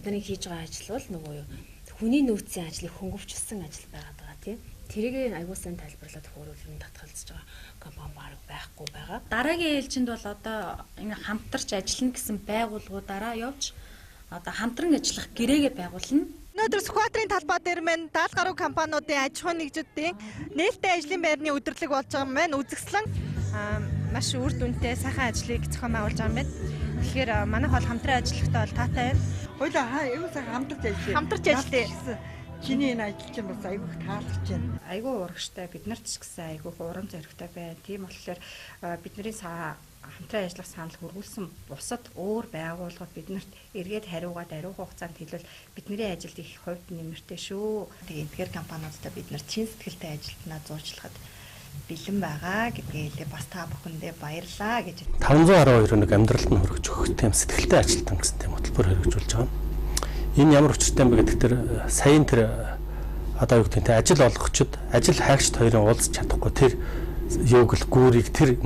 бидний хийж байгаа ажил бол нөгөө юу хүний нөөцийн ажлыг хөнгөвчлсөн ажил байгаад байгаа тийм. Тэрийг аягүй сайн тайлбарлаад хөрвөл нь татгалзаж байгаа компани баг байхгүй байгаа. Дараагийн ээлжинд бол одоо ингээ хамтарч ажиллана гэсэн байгууллагуудаараа явж одоо хамтран ажиллах гэрээгээ байгуулна. Өнөөдөр Сүхбаатарын талбай дээр мэн 70 гаруй компаниудын аж ахуйн нэгжүүдийн нээлттэй ажлын байрны удирдлага болж байгаа юм байна. Үзэгслэн маш үр дүнтэй сайхан ажлыг зохион байгуулж байгаа юм байна. Тэгэхээр манайх бол хамтран ажиллахдаа бол таатай байна. Хойлоо аюу сайхан хамтарч ажиллая. Хамтарч ажиллая. Чиний энэ ажил чинь бас аюу таалагдж байна. Айгүй урагштай бид нарт ч гэсэн айгүй урам зоригтой байна. Тийм болохоор бидний хамтран ажиллах санал хөрвүүлсэн бусад өөр байгууллагууд биднэрт эргээд хариугаад ариун хугацаанд хэлвэл бидний ажилд их хувьд нэмэртэй шүү. Тэгээ эдгээр компаниудаа бид нар чин сэтгэлтэй ажилтнаа зуучлахад бэлэн байгаа гэдгээ бас та бүхэндээ баярлаа гэж 512 амьдралд нь хөргөж өгөх тийм сэтгэлтэй ажилтан гэсэн тийм хөтөлбөр хэрэгжүүлж байгаа. Энэ ямар учиртай юм бэ гэдэг тэр саяын тэр одоо юу гэдэг нь ажил олгогчд ажил хайгчд хоёрын уулзч чадахгүй тэр юуг л гүүрийг тэр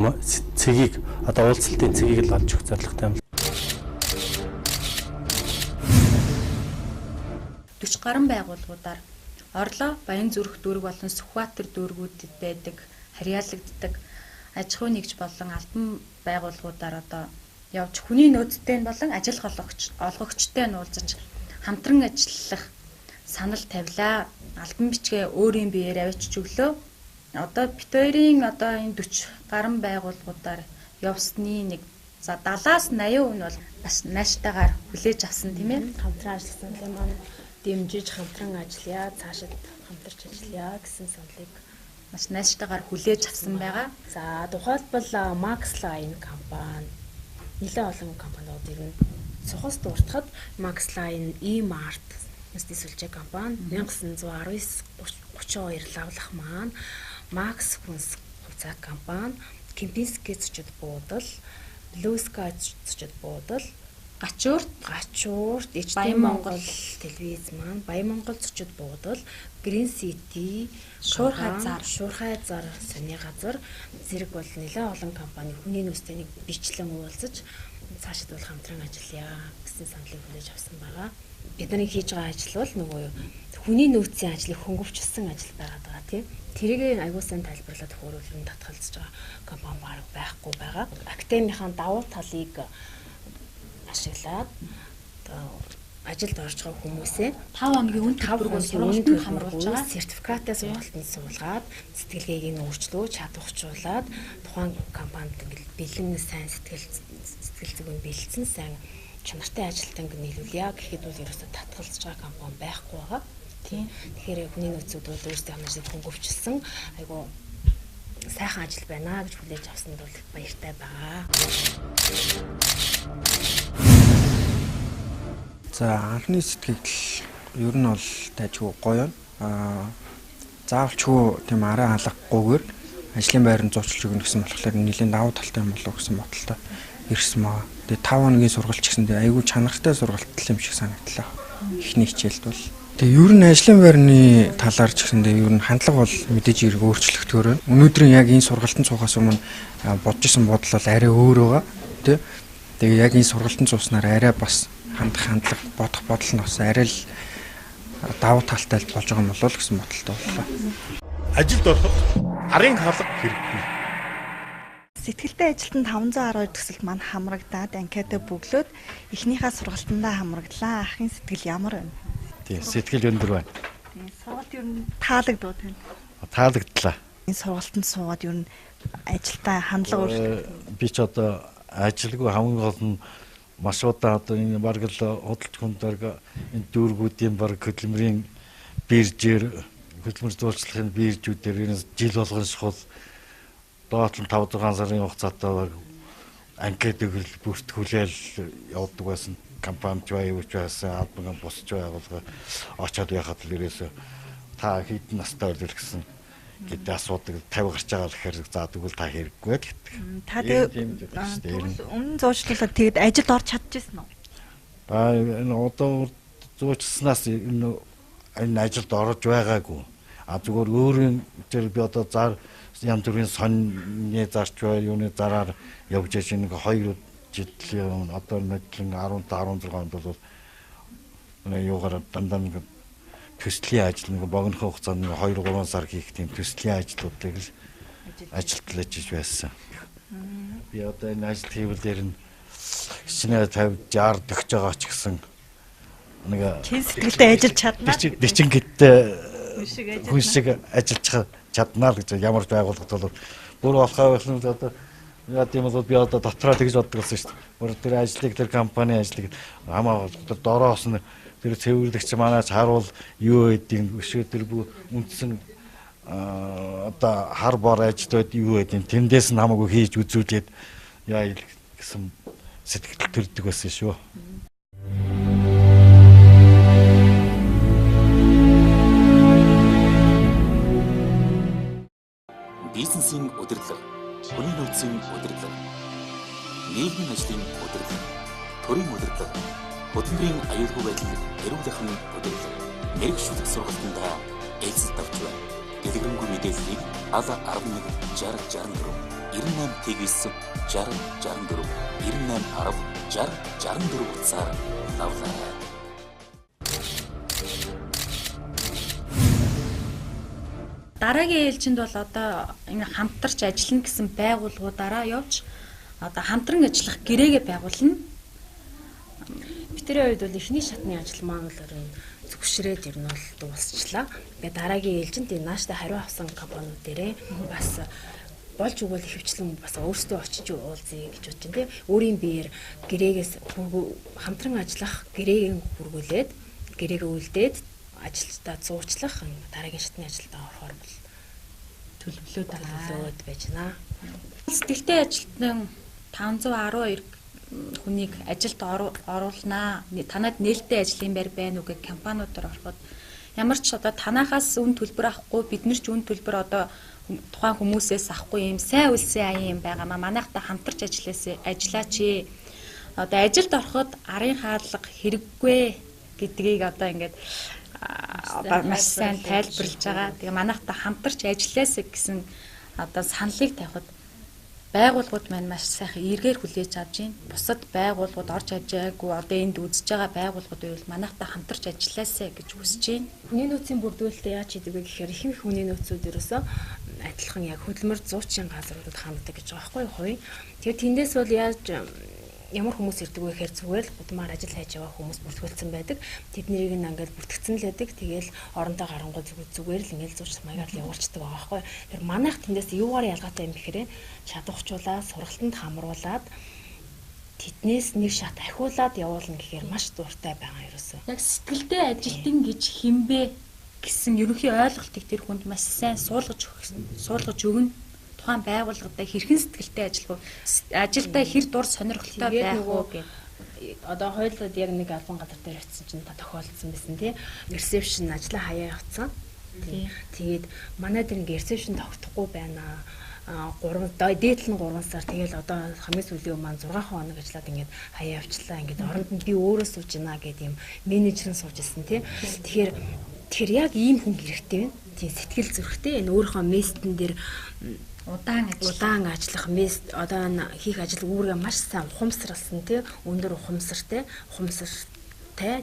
цэгийг одоо уулзалтын цэгийг л олж өгөх зорилготой юм. 40 гаруй байгууллагуудаар Орлоо, Баянзүрх дүүрэг болон Сүхбаатар дүүргүүдэд байдаг харьяалагддаг аж ахуйн нэгж болон албан байгууллагуудаар одоо явж хүний нөөцтэй болон ажил олгогчтой нь уулзаж хамтран ажиллах санал тавилаа. Албан бичгээ өөрийн биеэр авчиж өглөө. Одоо бит хоёрын одоо энэ 40 гаруй байгууллагуудаар явсны нэг за 70-аас 80% нь бол бас нааштай хүлээж авсан тийм ээ. Хамтран ажилласан юм маань дэмжиж хамтран ажиллая, цаашид хамтарч ажиллая гэсэн саналыг маш нааштай хүлээж авсан байгаа. За тухайлбал Max Line компани нэлээд олон компаниуд ирнэ. Цухас дуртахад Max Line E-Mart нэстэлжээ компани 1919-32 лавлах маань Max Хүнс хувьцаа компани, Кемпинский зочид буудал, Блюска зочид буудал, Гачуурт, Баян Монгол телевиз маань, Баян Монгол зочид буудал, Green City, Шуурхай зар сони газар зэрэг бол нэлээд олон компани хүний нөөцтэй нэг бичлэн уулзаж цаашид бол хамтран ажиллая гэсэн саналыг хүлээж авсан байгаа. Бидний хийж байгаа ажил бол нөгөө юу хүний нөөцийн ажлыг хөнгөвчлсөн ажил байгаад байгаа тийм. Тэрийг аягүй сайн тайлбарлаад хөрвөл нь татгалзаж байгаа компани баг байхгүй байгаа. Академийн давуу талыг ашиглаад ажилд орж байгаа хүмүүсээ 5 хоногийн үн төлбөрөөр сургалтанд хамруулж байгаа сертификатаа сургалтанд суулгаад сэтгэлгээг нь өөрчлөө чадварчуулаад тухайн компанид бэлэн сайн сэтгэл зүйн бэлдсэн сайн чанартай ажилтныг нийлүүлье гэхэд бол ерөөсө татгалзаж байгаа компани байхгүй байгаа. Тийм. Тэгэхээр хүний нөөцүүд бол өөрсдөө хамаарсан хөнгөвчлсөн айгу сайхан ажил байна гэж хүлээж авсанд бол баяртай байгаа. За анхны сэтгэл ер нь бол тажгүй гоё. Заавалчгүй тийм арай халахгүйгээр ажлын байранд зуучлж өгнө гэсэн болохоор нэлийн давуу талтай юм болов гэсэн бодолтой ирсэн маа. Тэгээ 5 хоногийн сургалт ч гэсэн айгүй чанартай сургалт юм шиг санагдлаа. Эхний хичээлд бол тэгээ ер нь ажлын байрны талаар ч гэсэн ер нь хандлага бол мэдээж хэрэг өөрчлөгдөхөөр байна. Өнөөдрийн яг энэ сургалтын цугаас өмнө бодож исэн бодол бол арай өөр байгаа. Тэгээ яг энэ сургалтын цууснаар арай бас хандлага бодох бодол нь бас арай л давуу талтай болж байгаа юм болов уу гэсэн бодолтой боллоо. Ажилд ороход арын хаалга хэрэггүй. Сэтгэлтэй ажилтнанд 512 төсөлд маань хамрагдаад анкетаа бүглөөд эхнийхээ сургалтандаа хамраглаа. Ахын сэтгэл ямар байна? Тийм, сэтгэл өндөр байна. Тийм, сургалт ер нь таалагдав тань. Таалагдлаа. Энэ сургалтанд суугаад ер нь ажилдаа хандлага өөрчлөлт. Би ч одоо ажилгүй хамгийн гол нь маш удаа одоо энэ бараг л худалч хүндрэг энэ дүүргүүдийн бараг хөдөлмөрийн биржээр хөдөлмөр зурцлахын биржүүдээр энэ жил болгон шахал доотлон 5-6 сарын хугацаатай анкет бүртгүүлэл явуулдаг байсан компанич байвч байсан албан босч байгуулга очоод яхад л ерөөсө та хэдэн настай байлаа гэсэн гэдэг асуудаг 50 гарч байгаа л гэхээр за тэгвэл та хэрэггүй л гэдэг. Та тэгээд өмнө зуучлуулаад тэгээд ажилд орж чадчихсан уу? Энэ одоо зуучласнаас энэ ажилд орж байгаагүй. Зүгээр өөрийн тэр би одоо зар янз бүрийн сонины зарч бай юуны зараар явж байгаа нэг 2 жилийн одоо нэг 15-16 онд бол юугаар дандаа нэг төслийн ажил нэг богино хугацаанд 2-3 сар хийх тийм төслийн ажлуудыг л ажилтлаж байсан. Би одоо энэ ажил хийвэл дээр нь хичнээн 50 60 төгж байгаа ч гэсэн нэг чин сэтгэлтэй ажиллаж чадна. Бичингэттэй хүн шиг ажиллаж чаднаа л гэж ямар байгууллагад бол бүр болохоо байсан одоо яа тийм бол би одоо дотроо тэгж боддог болсон шүү дээ. Бүр тэр ажлыг тэр компани ажлыг хамаа дороос нь тэр цэвэрлэгч манайч харуул юу гэдэг өшөө тэр бүх үндсэн одоо хар бор ажилтнууд юу гэдэг тэндээс нь хамаагүй хийж үзүүлээд яа гэсэн сэтгэл төрдөг байсан шүү. Бизнесийн удирдлага, хүний нөөцийн удирдлага, нийгмийн ажлын удирдлага, төрийн удирдлага, хөдөлмөрийн аюулгүй байдлыг эрүүл ахуйн удирдлага, мэрэгчлэх сургалтандаа эзэлт авч байна. Дэлгэрэнгүй мэдээллийг ал 11 60 64 98 60 64 98 10 60 64 утсаар давлаарай. Дараагийн ээлжинд бол одоо ингэ хамтарч ажиллана гэсэн байгууллагуудаараа явж одоо хамтран ажиллах гэрээгээ байгуулна. Бидний хувьд бол эхний шатны ажил маань бол зүгшрээд ер нь бол дуусчлаа. Тэгээ дараагийн ээлжинд энэ нааштай хариу авсан компаниуд дээрээ бас болж өгвөл ихэвчлэн бас өөрсдөө очиж уулзъя гэж бодож байна. Өөрийн биеэр гэрээгээс хамтран ажиллах гэрээг хүргүүлээд гэрээгээ үлдээд ажилтнаа зуучлах дараагийн шатны ажилдаа орохоор бол төлөвлөөд байж байна. Сэтгэлтэй ажилтнаа 512 хүнийг ажилд оруулнаа. Танад нээлттэй ажлын байр байна уу гэх компаниудаар ороход ямар ч одоо танахаас үн төлбөр авахгүй бид нар ч үн төлбөр одоо тухайн хүмүүсээс авахгүй юм сайн үлсэн аян юм байгаамаа манайхтай хамтарч ажиллаач. Одоо ажилд ороход арын хаалга хэрэггүй гэдгийг одоо ингээд маш сайн тайлбарлаж байгаа. Тэгээ манайхтай хамтарч ажилласаа гэсэн одоо саналыг тавихад байгууллагууд маань маш сайхан эргээр хүлээж авч байна. Бусад байгууллагууд орж ажиллаагүй одоо энд үзэж байгаа байгууллагууд бол манайхтай хамтарч ажилласаа гэж хүсэж байна. Хүний нөөцийн бүрдүүлэлтэд яаж хийдэг вэ гэхээр ихэнх хүний нөөцүүд ерөөсөө адилхан яг хөдөлмөр зуучин газруудад ханддаг гэж байгаа байхгүй юу? Тэгэхээр тэндээс бол яаж ямар хүмүүс ирдэг вэ гэхээр зүгээр л гудмаар ажил хайж байгаа хүмүүс бүртгүүлсэн байдаг. Тэднийг нь ингээд бүртгэцэн л байдаг. Тэгээл орондоо гарангуй зүгээр л ингээд зууч маягаар л явуулцдаг байгаа байхгүй. Тэр манайх тэндээс юугаар ялгаатай юм бэхэрээ чадварчлуулаад сургалтанд хамруулад тэднээс нэг шат ахиулаад явуулна гэхээр маш дуртай байгаа ерөөсөө. Яг сэтгэлдээ ажилтан гэж хинбэ гэсэн ерөнхий ойлголтыг тэр хүнд маш сайн суулгаж өгнө. Тухайн байгууллагатай хэрхэн сэтгэлтэй ажилдаа хэр дур сонирхолтой байх уу гэх. Одоо хойлоод яг нэг албан газар дээр очисон чинь тохиолдсон байсан тий. Ресепшн ажлаа хаяа явцсан. Тэгээд манай дээр ингээ ресепшн тогтохгүй байна. 3 дээдл нь 3 сар тэгэл одоо хамгийн сүүлийн маань 6 хоног ажиллаад ингээд хаяа явчлаа. Ингээд оронд нь би өөрөө сууж гинэ гэдэг юм менежер нь сууж ирсэн тий. Тэгэхээр яг ийм хүн хэрэгтэй байна. Тийм сэтгэл зүрэхтэй энэ өөрийнхөө местэн дээр удаан ажиллах мест одоо хийх ажил үүргээ маш сайн ухамсарлсан тий өндөр ухамсартай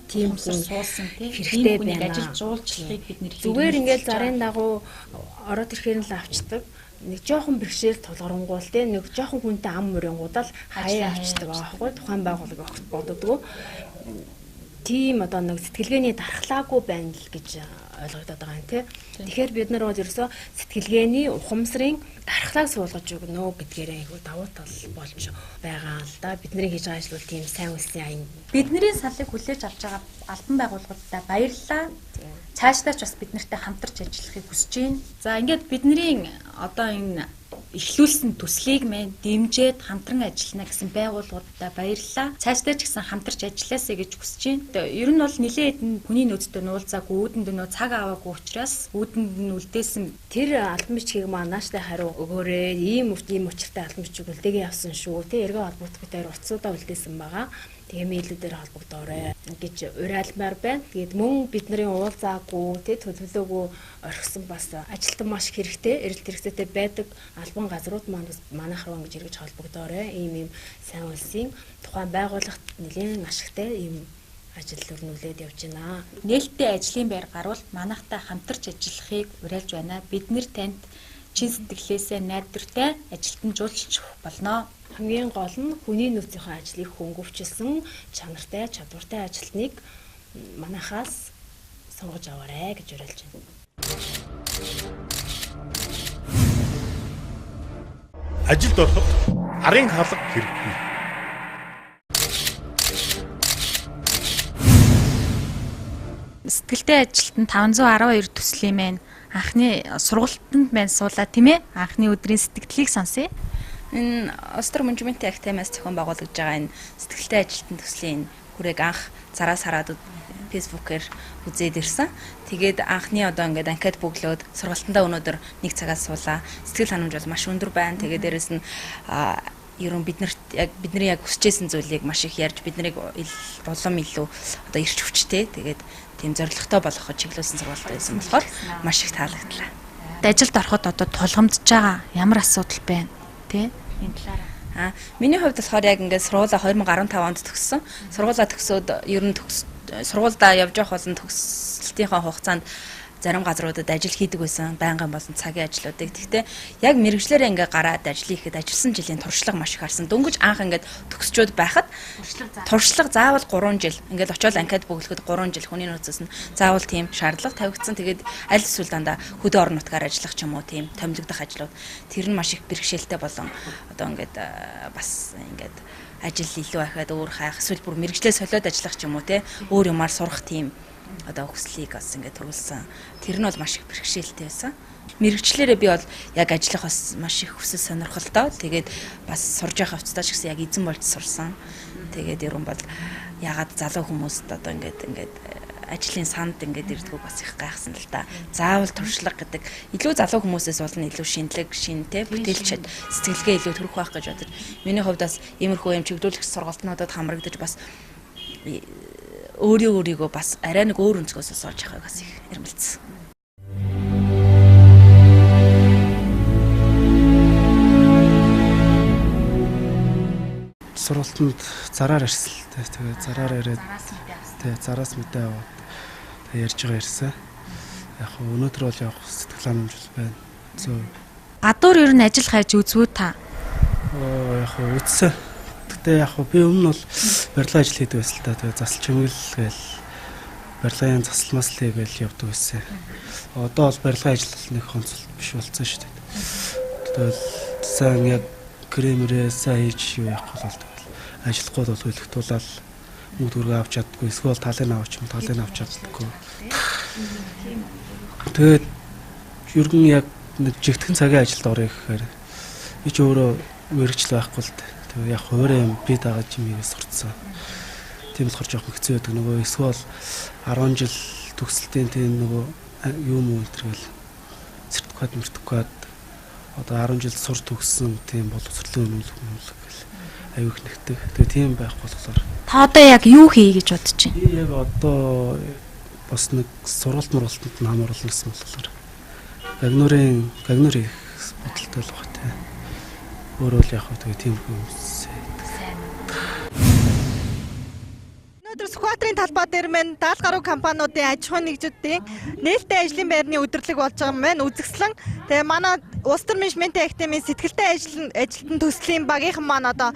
тийм хүн суулсан тий хэрэгтэй байна. Ажил жуулчлалыг бид нэр зүгээр ингээд зарын дагуу ороод ирэхээр л авчдаг. Нэг жоохон бэрхшээл тулгарангуул тий нэг жоохон хүнтэй ам мөрөнгуудаа хаяа авчдаг аахгүй тухайн байгууллага огт боддгоо. Тийм одоо нэг сэтгэлгээний дархлаагүй байна л гэж ойлгогдоод байгаа юм тий. Тэгэхээр бид нар бол ерөөсөө сэтгэлгээний ухамсарын дархлааг суулгаж өгнө гэдгээр айгүй давуу тал болж байгаа л да. Бидний хийж байгаа ажил бол тийм сайн үлсийн аян. Бидний салыг хүлээж авч байгаа албан байгууллагуудад баярлалаа. Цаашдаа ч бас бид нартай хамтарч ажиллахыг хүсэж байна. За ингээд бидний одоо энэ эхлүүлсэн төслийг мэн дэмжиж хамтран ажиллана гэсэн байгууллагуудад баярлалаа. Цаашдаа ч гэсэн хамтарч ажилласаа гэж хүсэж байна. Ер нь бол нэлээд хүний нөөцтэй нуулзаагүй үүдэнд нөө цаг аваагүй учраас үүдэнд нь үлдээсэн тэр албан бичгийг маань нааштай хариу өгөөрэй. Ийм учиртай албан бичиг үлдээгээ явсан шүү. Тэ эргээ холбогдохтой утсуудаа үлдээсэн байгаа. Тэгээ мэйлүүдээр холбогдоорой гэж уриалмаар байна. Тэгээд мөн бидний уулзаагүй тэ төлөвлөөгүй орхисон бас ажилтан маш хэрэгтэй, эрэлт хэрэгцээтэй байдаг албан газрууд маань манайх руу ингэж эргэж холбогдоорой. Ийм сайн үлсийн тухайн байгууллагт нэлээд ашигтай ийм ажил өрнүүлээд явж байна. Нээлттэй ажлын байр гарвал манайхтай хамтарч ажиллахыг уриалж байна. Бид нэр танд чин сэтгэлээсээ найдвартай ажилтан жуулчж өгөх болно. Хамгийн гол нь хүний нөөцийнхөө ажлыг хөнгөвчлсөн чанартай, чадвартай ажилтныг манайхаас сонгож аваарай гэж уриалж байна. Ажилд ороход арын хаалга хэрэггүй. Сэтгэлтэй ажилтан 512 төслийн мэн анхны сургалтанд мэн суулаа тийм ээ. Анхны өдрийн сэтгэлийг сонсъё. Энэ Остер менежмент актемаас зохион байгуулагдж байгаа энэ сэтгэлтэй ажилтан төслийн хүрээг анх зараас хараад фэйсбүүкээр үзээд ирсэн. Тэгээд анхны одоо ингээд анкет бөглөөд сургалтандаа өнөөдөр 1 цагаас суулаа. Сэтгэл ханамж бол маш өндөр байна. Тэгээд дээрэс нь ерөн бидний яг хүсчээсэн зүйлийг маш их ярьж биднийг улам илүү одоо ирч хүчтэй тэгээд тийм зорилготой болгоход чиглүүлсэн сургалт байсан болохоор маш их таалагдлаа. Ажилд ороход одоо тулгамдж байгаа ямар асуудал байна тий? Энэ талаараа. Миний хувьд болохоор яг ингээд сургуулаа 2015 онд төгссөн. Сургуулаа төгсөөд ер нь сургуульдаа явж явах болон төгсөлтийнхаа хугацаанд зарим газруудад ажил хийдэг байсан, байнгын болон цагийн ажлуудыг. Гэхдээ яг мэрэгчлэрээ ингээ гараад ажил хийхэд ажилласан жилийн туршлага маш их харсан. Дөнгөж анх ингээд төгсчөөд байхад туршлага заавал 3 жил. Ингээд очиод анкет бөглөхөд 3 жил хүний нөөцөөс нь заавал тийм шаардлага тавигдсан. Тэгээд аль эсвэл дандаа хөдөө орон нутгаар ажиллах ч юм уу тийм томилогдох ажлууд. Тэр нь маш их бэрхшээлтэй болон одоо ингээд бас ингээд ажил илүү ахаад өөр хайх эсвэл бүр мэрэгчлээ солиод ажиллах ч юм уу те өөр юмар сурах тийм одоо хүслийг бас ингээд төрүүлсэн. Тэр нь бол маш их бэрхшээлтэй байсан. Мэргэжлэрээ би бол яг ажиллах бас маш их хүсэл сонирхолтой. Тэгээд бас сурж явах хувцас ч гэсэн яг эзэн болж сурсан. Тэгээд ерөн бол ягаад залуу хүмүүст одоо ингээд ажлын санд ингээд ирдгүү бас их гайхсан л та. Заавал туршлага гэдэг илүү залуу хүмүүсээс болно илүү шинэлэг, шинтэй бүтээлч сэтгэлгээ илүү төрөх байх гэж бодож. Миний хувьд бас иймэрхүү юм чиглүүлэх сургалтнуудад хамрагдаж бас өөрийгөө бас арай нэг өөр өнцгөөс олж авахыг бас их эрмэлзсэн. Сургалтанд зараар ирсэн л дээ. Тэгээд зараар ирээд зараас мэдээ аваад ярьж байгаа ирсэн. Яг өнөөдөр бол яг сэтгэл ханамж байна. Гадуур ер нь ажил хайж үзвүү та? Яг үзсэн. Гэтэ яг би өмнө бол барилгын ажил хийдэг байсан л да. Тэгээ засал чимгэл гээл барилгын засалмаас л гээл явдаг байсан. Одоо бол барилгын ажил нэг онцлог биш болсон шүү дээ. Тэгэл сайн яг кремэрээ сайн хийж юу явах бол ажиллахгүй бол хөлөгтүүлэл мөнгө төгрөг авч чаддаггүй. Эсвэл талын авч чаддаггүй. Тэгээд ер нь яг нэг жигтгэн цагийн ажилд орё гэхээр би ч өөрөө мэрэгчл байхгүй л дээ. Тэгээ яг хуваараа юм би дагаад чимээс сурцсан. Тийм болохоор жоохон хэцүү байдаг. Нөгөө эсвэл 10 жил төгсөлтийн тийм нөгөө юм уу энтергээл сертификат одоо 10 жил сур төгссөн тийм боловсролын үнэлэх гэл аюух нэгдэг. Тэгээ тийм байх болохоор та одоо яг юу хий гэж бодож байна? Би яг одоо бас нэг сургалт мургалтанд нь хамруулна гэсэн болохоор гагнур их бодолтой л байна те. Өөрөө л яг тэгээ тийм хүмүүс. Өнөөдөр Сүхбаатарын талбай дээр мэн 70 гаруй компаниудын аж ахуйн нэгжүүдийн нээлттэй ажлын байрны өдөрлөг болж байгаа юм байна. Үзэгслэн тэгээ манай Улс төр менежмент актемийн сэтгэлтэй ажилтан төслийн багийнхан маань одоо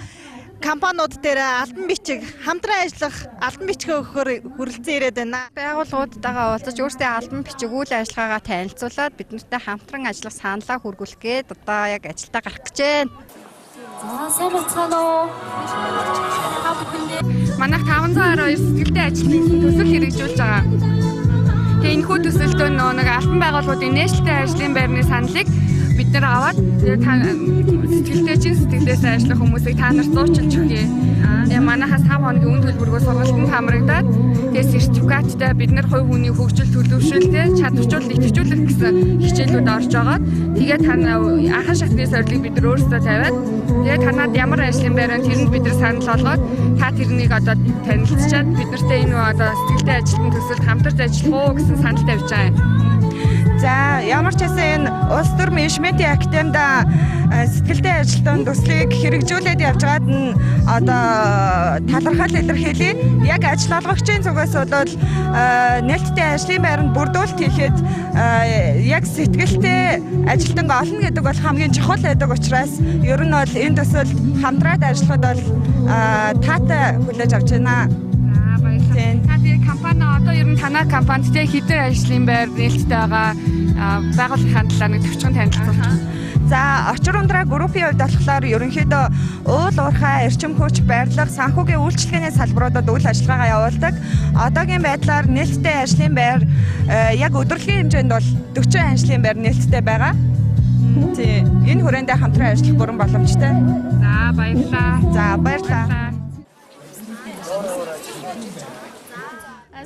компаниуд дээр албан бичиг хамтран ажиллах албан бичгээ өгөхөөр хүрэлцэн ирээд байна. Байгууллагуудтайгаа уулзаж өөрсдөө албан бичиг үйл ажиллагаагаа танилцуулаад биднэртэй хамтран ажиллах саналаа хүргүүлэх гээд одоо яг ажилдаа гарах гэж байна. За сайн бацгаана уу? Манайх 512 сэтгэлтэй ажилтны төсөл хэрэгжүүлж байгаа. Тэгээ энэхүү төсөлтөө нэг албан байгууллагуудын нээлттэй ажлын байрны саналыг бид нэр аваад сэтгэлтэй чин сэтгэлдээс ажиллах хүмүүсийг та нарт зуучилж өгье. Тэгээ манайхаас 5 хоногийн үн төлбөргөө сургалтанд хамрагдаад тэгээ сертификаттай бид нар хувь хүний хөгжил төлөвшөлтэй чадварчуулалт идэвхжүүлэх гэсэн хичээлүүд орж байгаа. Тэгээ анхан шатны сорилыг бид нар өөрсдөө тавиад тэгээ танад ямар ажлын байр вэ тэрэнд бид нар санал болгоод та тэрнийг одоо танилцчаад бид нартэй энэ одоо сэтгэлтэй ажилтны төсөлд хамтарч ажиллах уу гэсэн санал тавьж байгаа юм. За ямар ч байсан энэ улс төр менежментийн академид сэтгэлтэй ажилтны төслийг хэрэгжүүлээд явж байгаад нь одоо талархал илэрхийлээ. Яг ажил олгогчийн зүгээс бол нээлттэй ажлын байранд бүрдүүлэлт хийхэд яг сэтгэлтэй ажилтан олно гэдэг бол хамгийн чухал байдаг учраас ер нь бол энэ төсөлд хамтраад ажиллахад бол таатай хүлээж авч байна. Та тэгээ компани одоо ер нь танай компанид хэдэн ажлын байр нээлттэй байгаа байгууллагын талаар нэг төвчгөн танилцуулж. За очир ундраа группийн хувьд болохоор ерөнхийдөө уул уурхай, эрчим хүч, барилга, санхүүгийн үйлчилгээний салбаруудад үйл ажиллагаагаа явуулдаг. Одоогийн байдлаар нээлттэй ажлын байр яг өдөржингөө хэмжээнд бол 40 ажлын байр нээлттэй байгаа. Тийм. Энэ хүрээндээ хамтран ажиллах бүрэн боломжтой. За баярлалаа. За баярлалаа.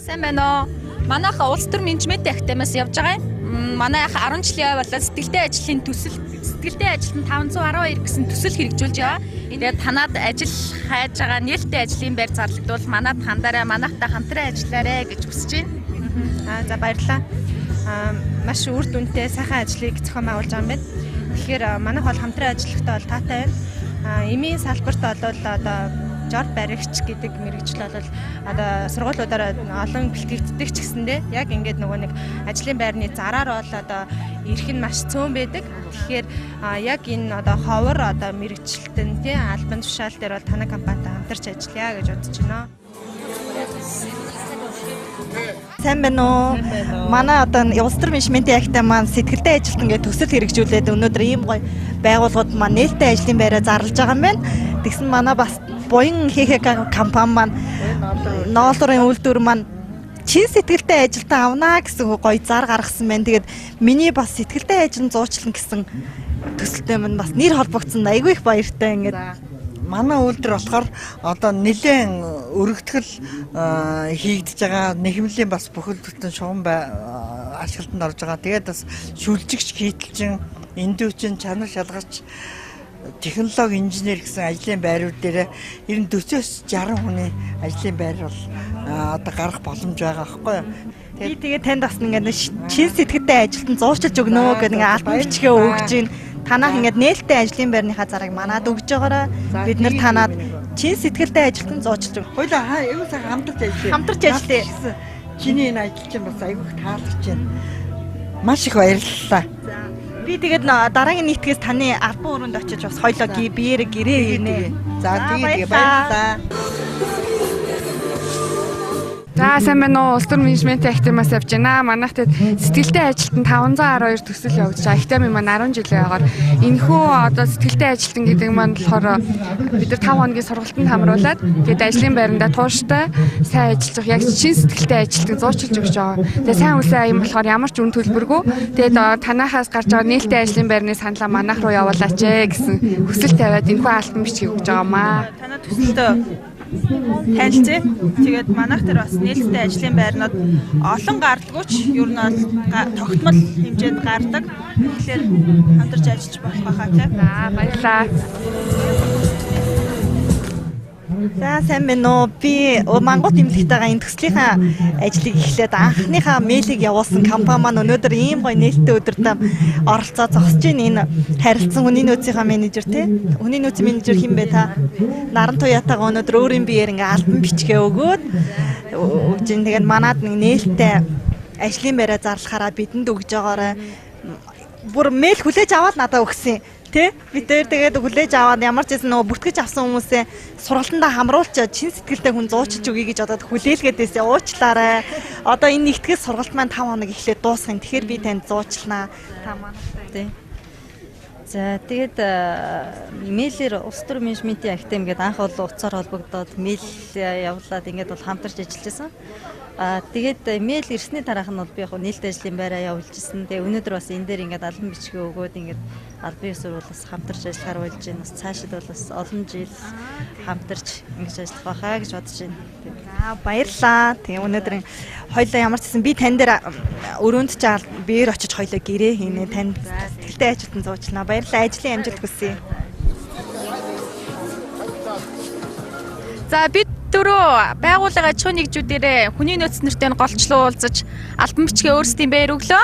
Сайн байна уу? Манайх улс төр менежментийн академиас явж байгаа юм. Манайх 10 жилийн болоод сэтгэлтэй ажлын төсөл, сэтгэлтэй ажилтан 512 гэсэн төсөл хэрэгжүүлж байгаа. Тэгээд танад ажил хайж байгаа нээлттэй ажлын байр зарлагдвал манад хандаарай, манайхтай хамтран ажиллаарай гэж хүсэж байна. За баярлалаа. Маш үр дүнтэй сайхан ажлыг зохион байгуулж байгаа юм байна. Тэгэхээр манайх бол хамтран ажиллахдаа бол таатай байна. Эмийн салбарт бол одоо жор баригч гэдэг мэргэжил бол одоо сургуулиудаар олон бэлтгэгддэг ч гэсэндээ яг ингээд нөгөө нэг ажлын байрны зараар бол одоо ирэх нь маш цөөн байдаг. Тэгэхээр яг энэ одоо ховор одоо мэргэжилтэн тий албан тушаал дээр бол танай компанитай хамтарч ажиллая гэж бодож байна. Сайн байна уу? Манай одоо улс төр менежментийн академи маань сэтгэлтэй ажилтан гэдэг төсөл хэрэгжүүлээд өнөөдөр ийм гоё байгууллагууд маань нээлттэй ажлын байраа зарлаж байгаа юм байна. Тэгсэн манай бас Буян ХХ компани маань ноолрын үйлдвэр маань чин сэтгэлтэй ажилтан авнаа гэсэн гоё зар гаргасан байна. Тэгээд миний бас сэтгэлтэй ажил зуучлан гэсэн төсөлтэй маань бас нэр холбогдсон айгүй их баяртай ингээд. Манай үйлдвэр болохоор одоо нэлээд өргөтгөл хийгдэж байгаа нэхэмлийн бас бүхэл бүтэн шугам ашиглалтанд орж байгаа. Тэгээд бас шүлжигч, хийтэлчин, эндүүчин, чанар шалгач, технологи инженер гэсэн ажлын байрууд дээр 40-60 хүний ажлын байр бол одоо гарах боломж байгаа байхгүй юу? Би тэгээд танд бас ингээд чин сэтгэлтэй ажилтан зуурчилж өгнө гэдэг ингээд альбом бичгээ өгж байна. Танах ингээд нээлттэй ажлын байрныхаа зараг манад өгж байгаарай. Бид нар танад чин сэтгэлтэй ажилтан зуурчилж өг. Хойлоо юу сайхан хамтарч ажиллая. Хамтарч ажиллая. Чиний энэ ажил чинь бас айгүй таалагдж байна. Маш их баярлалаа. Би тэгээд дараагийн нийтгээс таны албан өрөөнд очиж бас хойлоо биеэр гэрээ хийнэ. За тэгээд баярлалаа. За сайн байна уу? Улс төр менежментийн академиас явж байна. Манайх тэгээд сэтгэлтэй ажилтан 512 төсөл явуулж байгаа. Академи маань 10 жилийн агаар энэхүү одоо сэтгэлтэй ажилтан гэдэг маань болохоор бид нар 5 хоногийн сургалтанд хамруулад тэгээд ажлын байранда тууштай сайн ажиллах яг чин сэтгэлтэй ажилтан зуурчилж өгч байгаа. Тэгээд сайн үлсэн аян болохоор ямар ч үн төлбөргүй. Тэгээд танахаас гарч байгаа нээлттэй ажлын байрны саналаа манайх руу явуулаач гэсэн хүсэл тавиад энэхүү алтан бичгийг өгч байгаамаа. Танай төсөлтөө танилцъя. Тэгээд манайх дээр бас нээлттэй ажлын байрнууд олон гардаггүйч ер нь бол тогтмол хэмжээнд гардаг. Тэгэхээр хамтарч ажиллаж болох байхаа тийм. За баярлалаа. За сайн байна уу? Би Монгол эмнэлэгтэйгээ энэ төслийнхаа ажлыг эхлээд анхныхаа мэйлийг явуулсан компани маань өнөөдөр ийм гоё нээлттэй өдөртөө оролцоо зогсож байна. Энэ харилцан хүний нөөцийнхаа менежер тий. Хүний нөөцийн менежер хэн бэ та? Наран Туятаага өнөөдөр өөрийн биеэр ингээ альбан бичгээ өгөөд өгж ин тэгээд манад нэг нээлттэй ажлын байраа зарлахаараа бидэнд өгж байгаарай. Бүр мэйл хүлээж аваад надад өгсөн. Тэ бид тэгээд хүлээж аваад ямар ч гэсэн нөгөө бүртгэж авсан хүмүүсээ сургалтандаа хамруулчаад чин сэтгэлтэй хүн зуучилж өгье гэж одоо хүлээлгээдээсээ уучлаарай. Одоо энэ нэгтгэс сургалт маань 5 хоног эхлээд дуусгана. Тэгэхээр би танд зуучлаа. Та манайтай. За тэгээд мэйлэр улс төр менежментийн академи гэдэг анх бол утсаар холбогдоод мэйл явуулаад ингээд бол хамтарч ажиллаж байсан. Тэгээд мэйл ирсний дараах нь бол би яг нээлттэй ажлын байраа явуулж ирсэн. Тэгээ өнөөдөр бас энэ дээр ингээд албан бичгээ өгөөд ингээд албан ёсоор бол бас хамтарч ажиллахаар болж байна. Бас цаашид бол бас олон жил хамтарч ингэж ажиллах байхаа гэж бодож байна. Баярлалаа. Тэгээ өнөөдөр хоёлаа ямар ч гэсэн би тань дээр өрөөнд ч биеэр очиж хоёлаа гэрээ хийнэ. Танд сэтгэлтэй ажилтан зуучлаа. Баярлалаа. Ажлын амжилт хүсье. За бид дөрөв байгууллага аж ахуйн нэгжүүдээрээ хүний нөөц нэртэй голчлон уулзаж албан бичгээ өөрсдийн байр өглөө.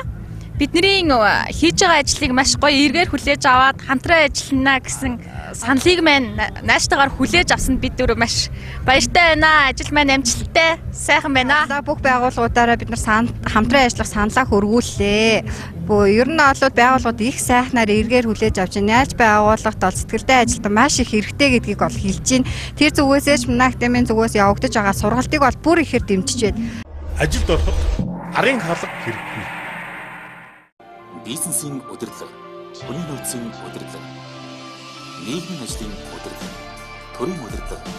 бидний хийж байгаа ажлыг маш гоё эргээр хүлээж аваад хамтран ажиллана гэсэн саналыг маань нааштайгаар хүлээж авсанд бид өөрөө маш баяртай байна. Ажил маань амжилттай, сайхан байна. Бүх байгууллагуудаараа бид нар хамтран ажиллах саналаа хөргүүллээ. Ер нь бол байгууллагууд их сайхнаар эргээр хүлээж авч байна. Яаж байгууллагт бол сэтгэлтэй ажилтан маш их хэрэгтэй гэдгийг бол хэлж байна. Тэр зүгөөсөө ч манай академийн зүгээс явагдаж байгаа сургалтыг бол бүр ихээр дэмжиж байна. Ажилд ороход арын хаалга хэрэггүй. Бизнесийн удирдлага, хүний нөөцийн удирдлага, нийгмийн ажлын удирдлага, төрийн удирдлага,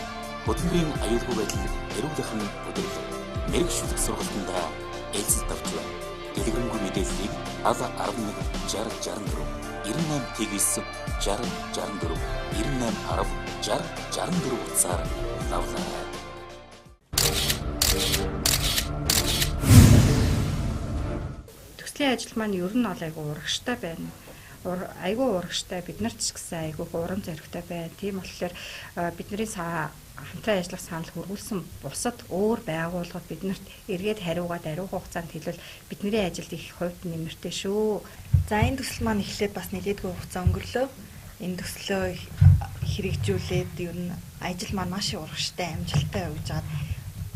хөтөлбөрийн аюулгүй байдлыг эрүүлэх нь удирдлага, мэрэгшүүлэх сургалтандаа эзэлт авч байна. Дэлгэрэнгүй мэдээллийг 11 60 64 98 тэгээс 60 64 98 10 60 64 утсаар навлаа. Төслийн ажил маань ер нь бол айгүй урагштай байна. Айгүй урагштай, бид нарт ч гэсэн айгүй урам зоригтой байна. Тийм болохоор бидний хамтран ажиллах санал хөрвүүлсэн бусад өөр байгууллагууд биднэрт эргээд хариугаад ариун хугацаанд хэлвэл бидний ажилд их хувьд нэмэртэй шүү. За энэ төсөл маань эхлээд бас нэлээдгүй хугацаа өнгөрлөө. Энэ төслөө хэрэгжүүлээд ер нь ажил маань маш их урагштай, амжилттай явж байгаа.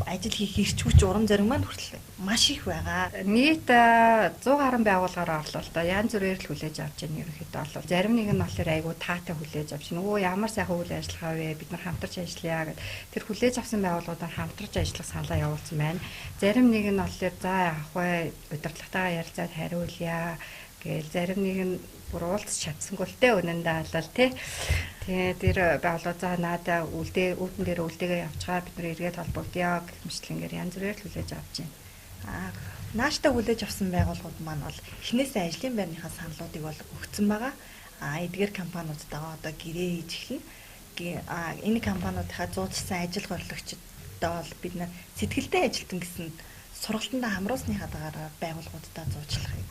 Ажил хийх эрч хүч урам зориг маань хүртэл маш их байгаа. Нийт 100 гаруй байгууллагаар орлоо л да. Янз бүрээр л хүлээж авч байгаа ерөнхийдөө бол зарим нэг нь болохоор айгүй таатай хүлээж авч байна. Өө ямар сайхан үйл ажиллагаа вэ? Бид нар хамтарч ажиллая гэд тэр хүлээж авсан байгууллагуудаар хамтарч ажиллах саналаа явуулсан байна. Зарим нэг нь болохоор за яах вэ? Удирдлагатайгаа ярилцаад хариулъя гээл зарим нэг нь бүр уулзч чадсангүй л те үнэндээ алал те. Тэгээ тэр байгууллага за надаа үүдэн дээр үлдээгээ явчихаа бид нар эргээд холбогдъё гэх мэтлэнгээр янз бүрээр л хүлээж авч байна. Нааштай хүлээж авсан байгууллагууд маань бол эхнээсээ ажлын байрныхаа саналуудыг бол өгсөн байгаа. Эдгээр компаниудтайгаа одоо гэрээ хийж эхэлнэ. Энэ компаниудынхаа зуудсан ажил горлогчдод бол бид нар сэтгэлтэй ажилтан гэсэн сургалтандаа хамруулсныхаа дагаар байгууллагуудтай зуучлахыг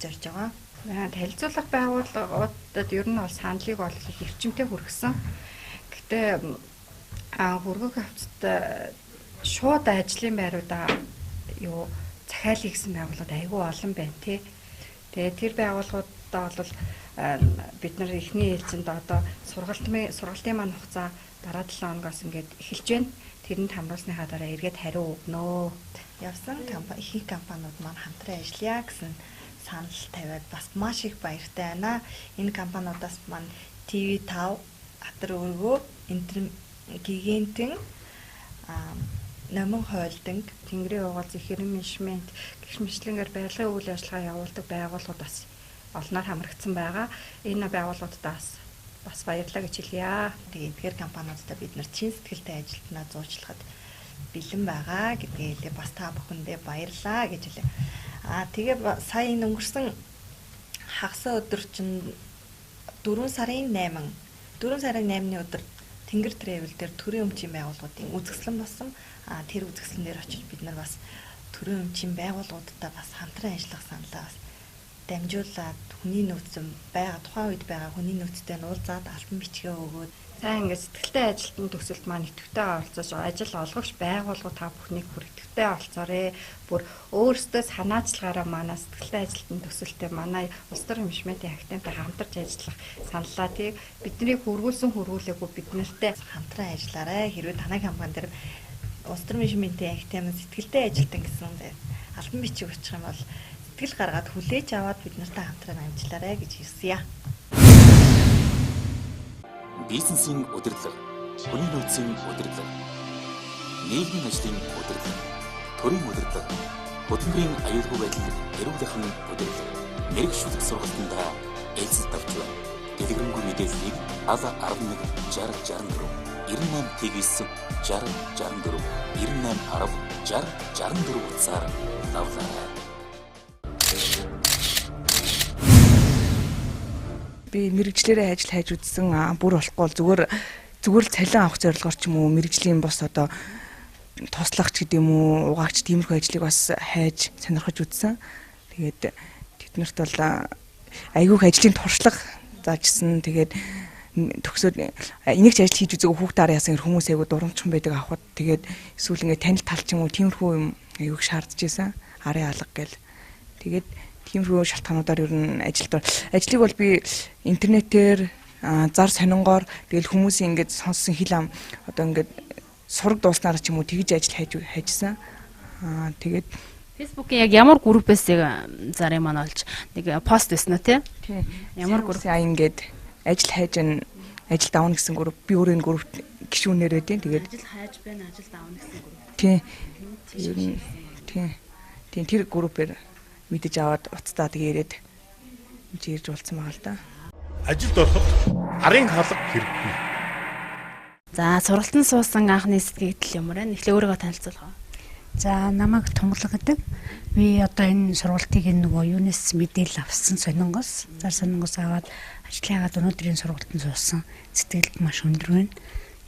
зорж байгаа. Танилцуулах байгууллагуудад ер нь бол саналыг бол эрчимтэй хүргэсэн. Гэтэ хүргэх хавцад шууд ажлын байруудаа захиалъя гэсэн байгууллагууд айгүй олон байна тий. Тэгээ тэр байгууллагуудаа бол бид нар эхний ээлжинд одоо сургалтын маань хугацаа дараа 7 хоногоос ингээд эхэлж байна. Тэрэнд хамруулсныхаа дараа эргээд хариу өгнө. Явсан их компаниуд маань хамтран ажиллая гэсэн санал тавиад бас маш их баяртай байна. Энэ компаниудаас маань TV5, Атар өргөө, Гигантин, Номон Хойлдинг, Тэнгэрийн угаал Зэхэрэн менежмент гэх мэтлэнгээр барилгын үйл ажиллагаа явуулдаг байгууллагууд бас олноор хамрагдсан байгаа. Энэ байгууллагуудаас бас баярлалаа гэж хэлье. Тэгээд эдгээр компаниудад бид нар чин сэтгэлтэй ажилтнаа зуучлахад бэлэн байгаа гэдгээ бас та бүхэндээ баярлалаа гэж хэлье. Тэгээ сая энэ өнгөрсөн хагас өдөр чинь 4 сарын 8-ны өдөр Тэнгэр Travel дээр төрийн өмчийн байгууллагуудын үзэсгэлэн болсон. Тэр үзэсгэлэн дээр очиж бид нар бас төрийн өмчийн байгууллагуудтай бас хамтран ажиллах саналаа бас дамжуулаад хүний нөөцөн тухайн үед байгаа хүний нөөцтэй нь уулзаад альбом бичгээ өгөөд сайн ингээд сэтгэлтэй ажилтны төсөлд маань идэвхтэй оролцож ажил олгогч байгууллагууд та бүхнийг хүрэгдэвхтэй олцоорой. Бүр өөрсдөө санаачлагаараа манай сэтгэлтэй ажилтны төсөлтэй манай улс төрийн менежментийн академитай хамтарч ажиллах саналаа тийг бидний хөргүүлээгүй бид нартай хамтран ажиллаарай. Хэрвээ танай компани дээр улс төрийн менежментийн академи сэтгэлтэй ажилтан гэсэн альбом бичиг очих юм бол сэтгэл гаргаад хүлээж аваад бид нартай хамтран ажиллаарай гэж хэлсэе. Бизнесийн удирдлага, хүний нөөцийн удирдлага, нийгмийн ажлын удирдлага, төрийн удирдлага, хөтөлбөрийн аюулгүй байдлыг эрүүлэх нь удирдлага, мэрэгшүүлэх сургалтандаа эзэлт авч байна. Дэлгэрэнгүй мэдээллийг 11 60 64 98 тэгээс 60 64 98 10 60 64 утсаар навлаа. Би мэрэгчлэрээ ажил хайж үзсэн бүр болохгүй зүгээр л цалин авах зорилгоор ч юм уу мэрэгжлийн бос одоо туслахч гэдэг юм уу угаагч тиймэрхүү ажлыг бас хайж сонирхож үзсэн. Тэгээд тэднэрт бол айгүйх ажлын туршлага заажсан. Тэгээд төгсөөд энийг ч ажил хийж үзээгүй хүүхд дараа яасан хүмүүс айгүй дурамчхан байдаг авахд тэгээд эсвэл ингээд танил тал ч юм уу тиймэрхүү юм айгүйх шаардж байсан. Арын алга гэл. Тэгээд тиймэрхүү шалтгаануудаар ер нь ажлыг бол би интернетээр зар сонингоор тэгэл хүмүүсийн ингээд сонссон хэл ам одоо ингээд сураг дууснаар ч юм уу тэгж ажил хайжсан. Тэгээд Facebook-ийн яг ямар группээс зарын маань олж нэг пост хийсэн үү те? Тийм. Ямар групп ингээд ажил хайж ажил давна гэсэн групп би өөрөө энэ группт гишүүнээр байдیں۔ Тэгээд ажил хайж байна, ажил давна гэсэн групп. Тийм. Тийм тэр группээр мэдэж аваад уцтаа тэгээ ирээд ирж болцсон байгаа л да. Ажилд ороход арын хаалга хэрэггүй. За сургалтанд суусан анхны сэтгэл ямар вэ? Эхлээ өөрийгөө танилцуулгаа. За намайг Тунгалаг гэдэг. Би одоо энэ сургалтыг нөгөө юунес мэдээлэл авсан сонингоос, зар сонингоос аваад ажиллаагаад өнөөдрийн сургалтанд суусан. Сэтгэлд маш өндөр байна.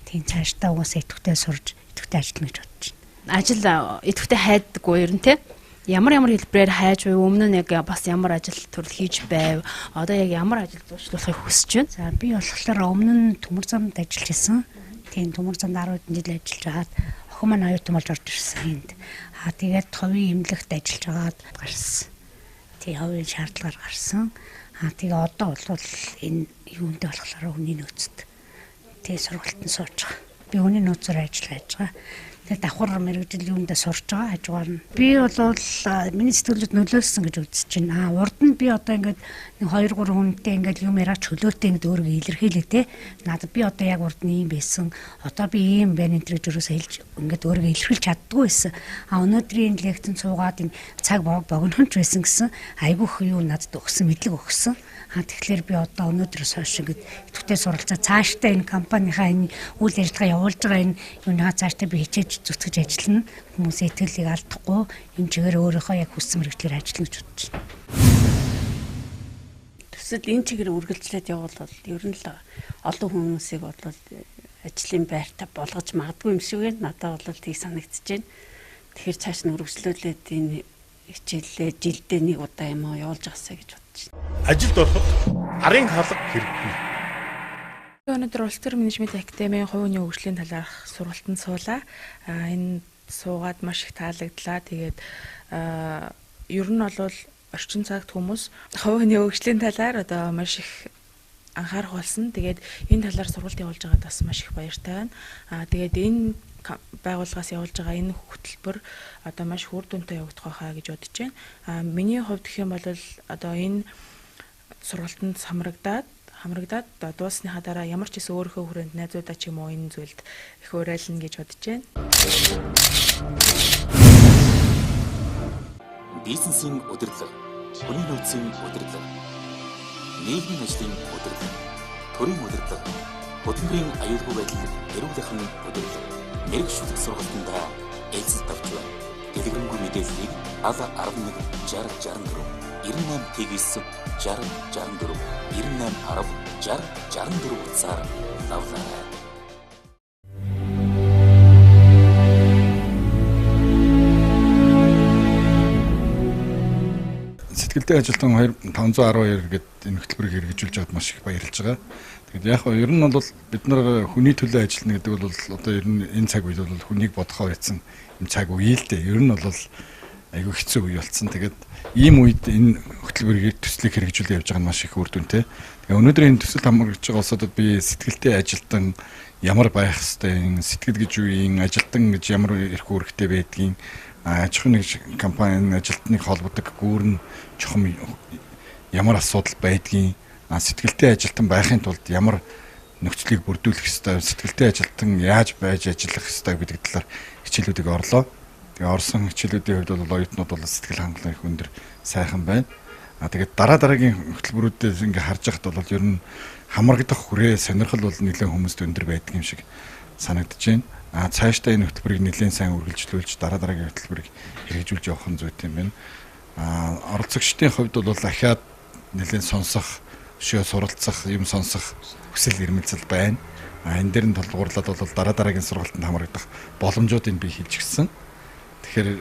Тийм цаашдаа угаасаа идэвхтэй сурж, идэвхтэй ажиллана гэж бодож байна. Ажил идэвхтэй хайдаггүй ер нь те? Ямар хэлбэрээр хайж буй өмнө нь яг бас ямар ажил төрөл хийж байв. Одоо яг ямар ажил зуршлуулахыг хүсэж байна. За би болохоор өмнө нь төмөр замд ажиллаж байсан. Тийм төмөр замд 10 жил ажиллаж хагаад охин маань оюутан болж орж ирсэн энд. Тэгээд ховын эмнэлэгт ажиллаж хагаад гарсан. Тийм ховын шаардлагаар гарсан. Тэгээ одоо бол энэ юундээ болохоор хүний нөөцөд. Тэгээ сургалтанд сууж байгаа. Би хүний нөөцөөр ажиллаж байгаа. Тэгээд давхар мэрэгжил юундээ сурж байгаа хажуугаар нь. Би бол миний сэтгэлд нөлөөлсөн гэж үзэж байна. Урд нь би одоо ингээд 2 3 хүнтэй ингээд юм яриа чөлөөтэй ингээд өөрийгөө илэрхийлээ те. Надад би одоо яг урд нь ийм байсан. Одоо би ийм байна энэ гэж юусаа хэлж ингээд өөрийгөө илэрхийлж чаддгүй байсан. Өнөөдрийн лекцэн суугаад энэ цаг богинохч байсан гэсэн айгүйх юу надад өгсөн мэдлэг өгсөн. Тэгэхээр би одоо өнөөдрөөс хойш ингээд идэвхтэй суралцаа цаашдаа энэ компанийнхаа энэ үйл ажиллагаа явуулж байгаа энэ юуныхаа цаашдаа би хичээж зүтгэж ажиллана. Хүмүүсийн итгэлийг алдахгүй энэ чигээр өөрийнхөө яг хүссэн мэргэжлээр ажиллана гэж бодож байна. Төсөл энэ чигээр үргэлжлээд явбал ер нь л олон хүмүүсийг бол ажлын байртаа болгож магадгүй юм шиг байна. Надад бол тийг санагдчихэж байна. Тэгэхээр цааш нь үргэлжлүүлээд энэ хичээлээ жилдээ нэг удаа юм уу явуулж байгаасаа гэж бодож байна. Ажилд ороход арын хаалга хэрэггүй. Өнөөдөр Улс төр менежмент академийн хувийн хөгжлийн талаарх сургалтанд суулаа. Энэ суугаад маш их таалагдлаа. Тэгээд ер нь бол орчин цагт хүмүүс хувийн хөгжлийн талаар одоо маш их анхаарах болсон. Тэгээд энэ талаар сургалт явуулж байгаад бас маш их баяртай байна. Тэгээд энэ байгууллагаас явуулж байгаа энэ хөтөлбөр одоо маш үр дүнтэй явагдах байхаа гэж бодож байна. Миний хувьд гэх юм бол одоо энэ сургалтанд хамрагдаад дуусныхаа дараа ямар ч гэсэн өөрийнхөө хүрээнд найзуудаа ч юм уу энэ зүйлд их уриална гэж бодож байна. Бизнесийн удирдлага, хүний нөөцийн удирдлага, нийгмийн ажлын удирдлага, төрийн удирдлага, хөдөлмөрийн аюулгүй байдлыг эрүүлэхэн удирдлага, мэргэжлүүлэх сургалтанд эзэлт авч байна. Дэлгэрэнгүй мэдээллийг ал 11 60 64 98 тэгээс 60 64 98 10 60 64 утсаар давлаарай. Сэтгэлтэй ажилтан 512 гэдэг энэ хөтөлбөрийг хэрэгжүүлж байгаад маш их баярлж байгаа. Тэгэхээр яг нь ер нь бол бид нар хүний төлөө ажиллана гэдэг бол одоо ер нь энэ цаг үед бол хүнийг бодохоор байсан юм цаг үе л дээ. Ер нь бол айгүй хэцүү үе болсон. Тэгээд ийм үед энэ хөтөлбөрийг төслийг хэрэгжүүлж явж байгаа нь маш их үр дүнтэй. Тэгээ өнөөдөр энэ төсөл хамрагдж байгаа улсуудад би сэтгэлтэй ажилтан ямар байх хэвтэй, сэтгэл гэж юу юм, ажилтан гэж ямар эрх үүрэгтэй байдгийг, аж ахуйн компанийн ажилтныг холбодог гүүрэн чухам ямар асуудал байдгийг, сэтгэлтэй ажилтан байхын тулд ямар нөхцөлийг бүрдүүлэх ёстой, сэтгэлтэй ажилтан яаж байж ажиллах ёстой гэдэг талаар хичээлүүдийг орлоо. Тэгээ орсон хичээлүүдийн хувьд бол оюутнууд бол сэтгэл хангалуун их өндөр сайхан байна. Тэгээд дараагийн хөтөлбөрүүдээс ингээ харж байхад бол ер нь хамрагдах хүрээ сонирхол бол нэлээд хүмүүст өндөр байдаг юм шиг санагдаж байна. Цаашдаа энэ хөтөлбөрийг нэлээд сайн үргэлжлүүлж дараагийн хөтөлбөрийг хэрэгжүүлж явах нь зүйтэй юм байна. Оролцогчдын хувьд бол ахаад нэлээд сонсох, өшөө суралцах, юм сонсох хүсэл эрмэлзэл байна. Энэ дээр нь толгуурлаад бол дараагийн сургалтанд хамрагдах боломжуудыг би хэлж гисэн. Тэгэхээр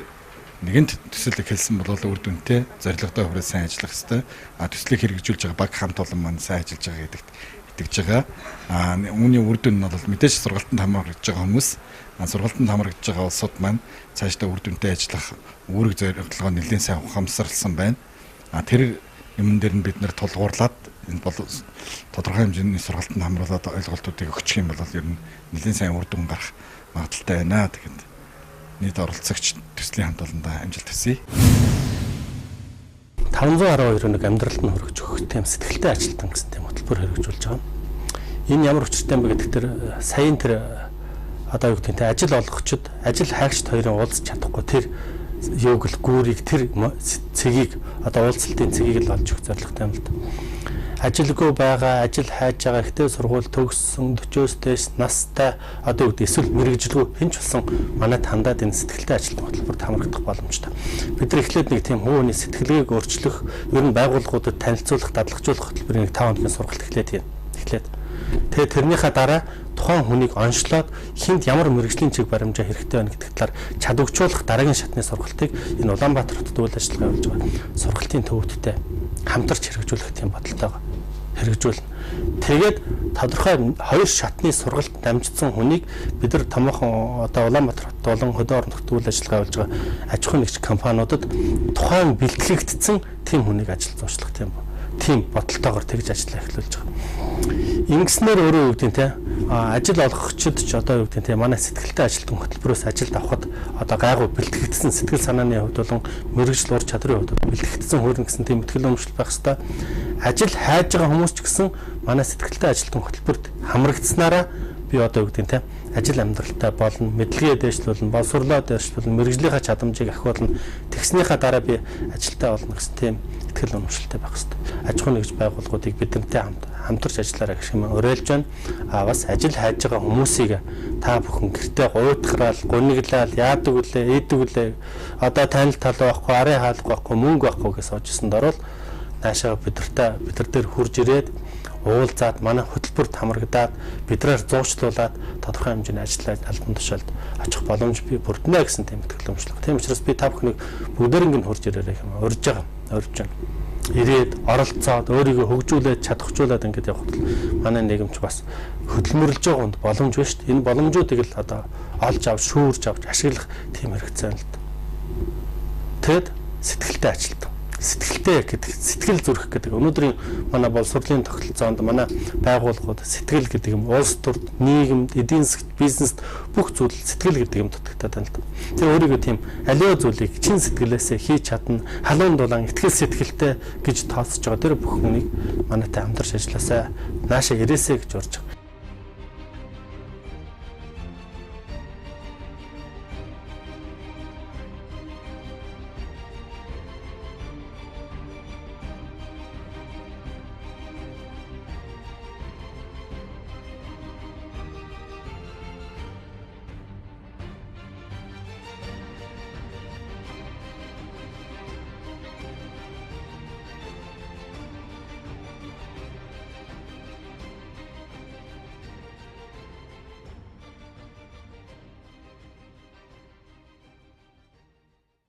нэгэнт төсөл эхэлсэн бол үр дүнтэй, зорилготой хүрээ сайн ажиллах хэрэгтэй. Төслийг хэрэгжүүлж байгаа баг хамт олон маань сайн ажиллаж байгаа гэдэгт итгэж байгаа. Үүний үр дүн нь бол мэдээж сургалтанд хамрагдж байгаа хүмүүс, сургалтанд хамрагдж байгаа улсууд маань цаашдаа үр дүнтэй ажиллах үүрэг зорилгоо нэлээд сайн ухаамсарлсан байна. Тэр юмн дээр нь бид нэр тулгуурлаад энэ бол тодорхой хэмжээний сургалтанд хамруулаад ойлголтуудыг өгчих юм бол ер нь нэлээд сайн үр дүн гарах магадaltaй байна. Тэгэхэд нийт оролцогч төслийн хамт олондоо амжилт хүсье. 512 нэг амьдралд нь хөргөж өгөх тийм сэтгэлтэй ажилтан гэсэн тийм хөтөлбөр хэрэгжүүлж байгаа. Энэ ямар учиртай юм бэ гэдэг тэр саяын тэр одоо юу гэдэг нь ажил олгогчд, ажил хайгчд хоёрын уулзч чадахгүй тэр юуг л гүүрийг тэр цэгийг одоо уулзалтын цэгийг л олж өгөх зорилготой юм л да. Ажилгүй байгаа, ажил хайж байгаа ихтэй сургууль төгссөн 40-оос дээш настай одоо юу гэдэг эсвэл мэрэгжилгүй хэн ч болсон манай тандаад энэ сэтгэлтэй ажилтны хөтөлбөрт хамрагдах боломжтой. Бид нар эхлээд нэг тийм хүмүүний сэтгэлгээг өөрчлөх, ер нь байгууллагуудад танилцуулах, дадлагжуулах хөтөлбөрийн 5 хоногийн сургалт эхлээд. Тэгээд тэрнийхээ дараа тухайн хүнийг онцлоод хинт ямар мэрэгжлийн чиг баримжаа хэрэгтэй байна гэдэг талаар чадварчуулах дараагийн шатны сургалтыг энэ Улаанбаатар хотод үйл ажиллагаа явуулж байгаа сургалтын төвөдтэй хамтарч хэрэгжүүлэх тийм бодолтойгоо хэрэгжүүлнэ. Тэгээд тодорхой 2 шатны сургалт дамжсан хүнийг бид нар томоохон одоо Улаанбаатар хот болон хөдөө орон нутгад үйл ажиллагаа явуулж байгаа аж ахуйн нэгж компаниудад тухайн бэлтгэгдсэн тийм хүнийг ажил зуушлах тийм бодолтойгоор тэгж ажиллаа эхлүүлж байгаа. Ингэснээр өөрөө юу гэдэг нь те ажил олгогчид ч одоо юу гэдэг нь те манай сэтгэлтэй ажилтан хөтөлбөрөөс ажилд авахд одоо гайгүй бэлтгэгдсэн сэтгэл санааны хувьд болон мэрэгжил ур чадрын хувьд бэлтгэгдсэн хөрн гэсэн тийм мэтгэл өмчлөл байх хэвээр ажил хайж байгаа хүмүүс ч гэсэн манай сэтгэлтэй ажилтан хөтөлбөрт хамрагдсанараа би одоо юу гэдэг нь те ажил амьдралтай болно, мэдлэгээ дээшлүүлнэ, боловсруулаа дээшлүүлнэ, мэрэгжлийнхаа чадамжийг ахиулна. Тэгснийхаа дараа би ажилтаа болно гэсэн тийм итгэл үнэмшилтэй байх хэрэгтэй. Аж ахуйн нэгж байгууллагуудыг бидэнтэй хамтарч ажиллаарай гэх юм уриалж байна. Бас ажил хайж байгаа хүмүүсийг та бүхэн гэртээ гуйтгараал, гуниглал, яадаг үлээ, ийдэг үлээ. Одоо танил тал байхгүй, арын хаалга байхгүй, мөнгө байхгүй гэж суужсанд орвол наашаа бид нар дээр хурж ирээд уулзаад манай хөтөлбөрт хамрагдаад бидрээр зуучлуулад тодорхой хэмжээний ажиллаж албан тушаалд очих боломж би бүрднэ гэсэн тийм итгэл өмчлөг. Тийм учраас би та бүхнийг бүгдээринг нь хурж ирээрэй юм урьж байгаа. Ирээд оролцоод өөрийгөө хөгжүүлээд чадахжуулаад ингэж явах бол манай нийгэмч бас хөдөлмөрлж байгаа хүнд боломж байна шүү дээ. Энэ боломжуудыг л одоо олж авч, шүүрж авч ашиглах тийм хэрэгцээ л дээ. Тэгэд сэтгэлтэй ажилтан. Сэтгэлтэй гэдэг сэтгэл зүрх гэдэг өнөөдрийн манай боловсролын тогтолцоонд манай байгууллагууд сэтгэл гэдэг юм улс төрд нийгэмд эдийн засгт бизнест бүх зүйл сэтгэл гэдэг юм дутагтаад байна л да. Тэгээ өөрийгөө тийм аливаа зүйлийг чин сэтгэлээсээ хийж чадна халуун дулаан итгэл сэтгэлтэй гэж тооцож байгаа тэр бүх хүнийг манайтай хамтарч ажилласаа наашаа ирээсэй гэж урьж